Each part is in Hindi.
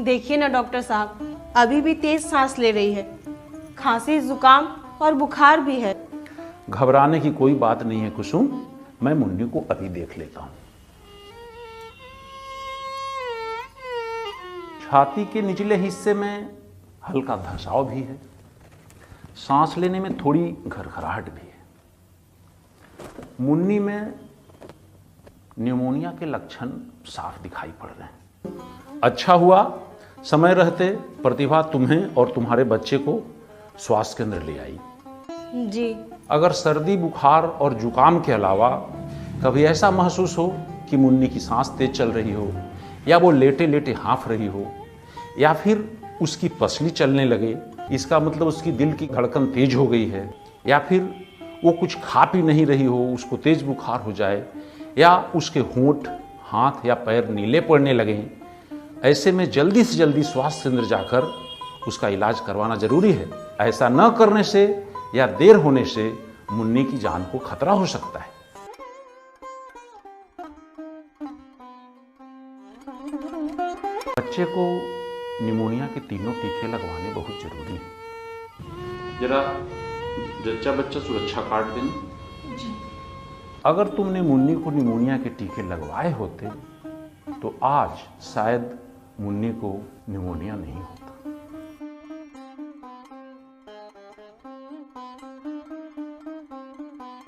देखिए ना डॉक्टर साहब, अभी भी तेज सांस ले रही है, खांसी, जुकाम और बुखार भी है। घबराने की कोई बात नहीं है कुसुम, मैं मुन्नी को अभी देख लेता हूं। छाती के निचले हिस्से में हल्का धंसाव भी है, सांस लेने में थोड़ी घरघराहट भी है। मुन्नी में न्यूमोनिया के लक्षण साफ दिखाई पड़ रहे हैं। अच्छा हुआ समय रहते प्रतिभा तुम्हें और तुम्हारे बच्चे को स्वास्थ्य केंद्र ले आई। जी। अगर सर्दी, बुखार और जुकाम के अलावा कभी ऐसा महसूस हो कि मुन्नी की सांस तेज चल रही हो, या वो लेटे लेटे हाँफ रही हो, या फिर उसकी पसली चलने लगे, इसका मतलब उसकी दिल की धड़कन तेज हो गई है, या फिर वो कुछ खा पी नहीं रही हो, उसको तेज बुखार हो जाए, या उसके होंठ, हाथ या पैर नीले पड़ने लगें, ऐसे में जल्दी से जल्दी स्वास्थ्य केंद्र जाकर उसका इलाज करवाना जरूरी है। ऐसा न करने से या देर होने से मुन्नी की जान को खतरा हो सकता है। बच्चे को निमोनिया के तीनों टीके लगवाने बहुत जरूरी है। जरा जच्चा बच्चा सुरक्षा कार्ड देना। जी। अगर तुमने मुन्नी को निमोनिया के टीके लगवाए होते तो आज शायद मुन्नी को निमोनिया नहीं होता।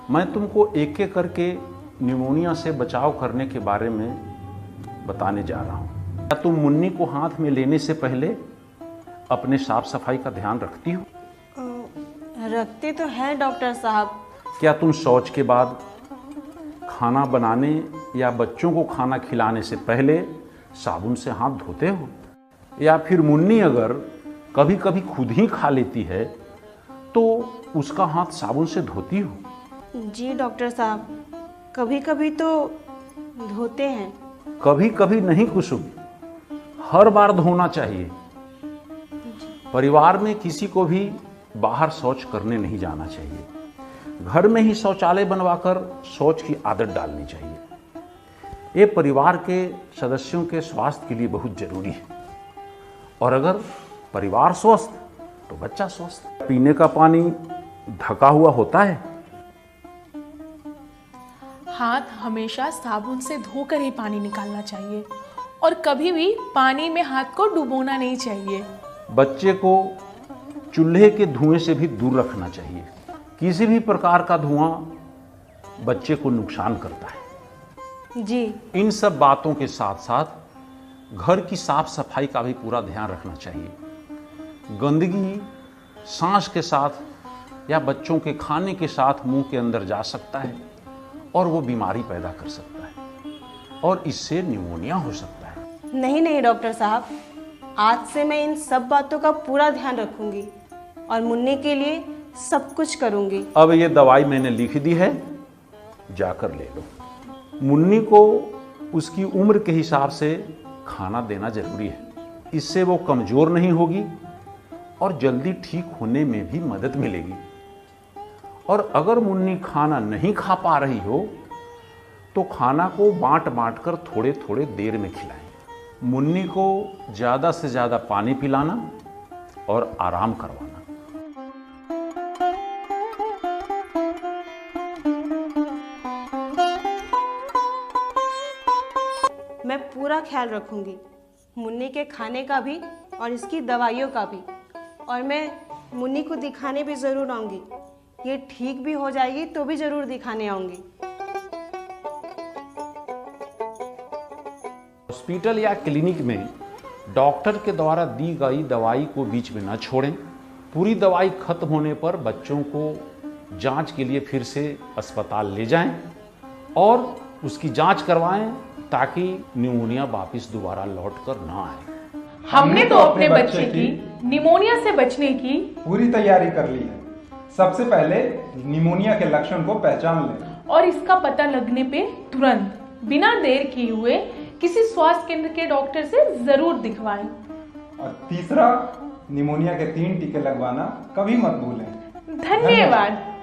मैं तुमको एक एक करके निमोनिया से बचाव करने के बारे में बताने जा रहा हूं। क्या तुम मुन्नी को हाथ में लेने से पहले अपने साफ सफाई का ध्यान रखती हो? रखते तो है डॉक्टर साहब। क्या तुम शौच के बाद, खाना बनाने या बच्चों को खाना खिलाने से पहले साबुन से हाथ धोते हो? या फिर मुन्नी अगर कभी कभी खुद ही खा लेती है तो उसका हाथ साबुन से धोती हो? जी डॉक्टर साहब, कभी कभी तो धोते हैं। कभी कभी नहीं कुसुम, हर बार धोना चाहिए। परिवार में किसी को भी बाहर शौच करने नहीं जाना चाहिए। घर में ही शौचालय बनवाकर शौच की आदत डालनी चाहिए। ये परिवार के सदस्यों के स्वास्थ्य के लिए बहुत जरूरी है। और अगर परिवार स्वस्थ तो बच्चा स्वस्थ। पीने का पानी ढका हुआ होता है। हाथ हमेशा साबुन से धोकर ही पानी निकालना चाहिए और कभी भी पानी में हाथ को डुबोना नहीं चाहिए। बच्चे को चूल्हे के धुएं से भी दूर रखना चाहिए। किसी भी प्रकार का धुआं बच्चे को नुकसान करता है। जी। इन सब बातों के साथ साथ घर की साफ सफाई का भी पूरा ध्यान रखना चाहिए। गंदगी सांस के साथ या बच्चों के खाने के साथ मुंह के अंदर जा सकता है और वो बीमारी पैदा कर सकता है और इससे निमोनिया हो सकता है। नहीं नहीं डॉक्टर साहब, आज से मैं इन सब बातों का पूरा ध्यान रखूंगी और मुन्नी के लिए सब कुछ करूंगी। अब ये दवाई मैंने लिख दी है, जाकर ले लो। मुन्नी को उसकी उम्र के हिसाब से खाना देना जरूरी है। इससे वो कमजोर नहीं होगी और जल्दी ठीक होने में भी मदद मिलेगी। और अगर मुन्नी खाना नहीं खा पा रही हो तो खाना को बांट बांट कर थोड़े थोड़े देर में खिलाएं। मुन्नी को ज्यादा से ज्यादा पानी पिलाना और आराम करवाना। मैं पूरा ख्याल रखूंगी, मुन्नी के खाने का भी और इसकी दवाइयों का भी। और मैं मुन्नी को दिखाने भी ज़रूर आऊँगी। ये ठीक भी हो जाएगी तो भी ज़रूर दिखाने आऊँगी। हॉस्पिटल या क्लिनिक में डॉक्टर के द्वारा दी गई दवाई को बीच में न छोड़ें। पूरी दवाई खत्म होने पर बच्चों को जांच के लिए फिर से अस्पताल ले जाएं और उसकी जांच करवाएं ताकि निमोनिया वापस दोबारा लौट कर ना आए। हमने तो अपने बच्चे की निमोनिया से बचने की पूरी तैयारी कर ली है। सबसे पहले निमोनिया के लक्षण को पहचान लें और इसका पता लगने पे तुरंत बिना देर किए हुए किसी स्वास्थ्य केंद्र के डॉक्टर से जरूर दिखवाएं। और तीसरा, निमोनिया के 3 टीके लगवाना कभी मत भूलें। धन्यवाद।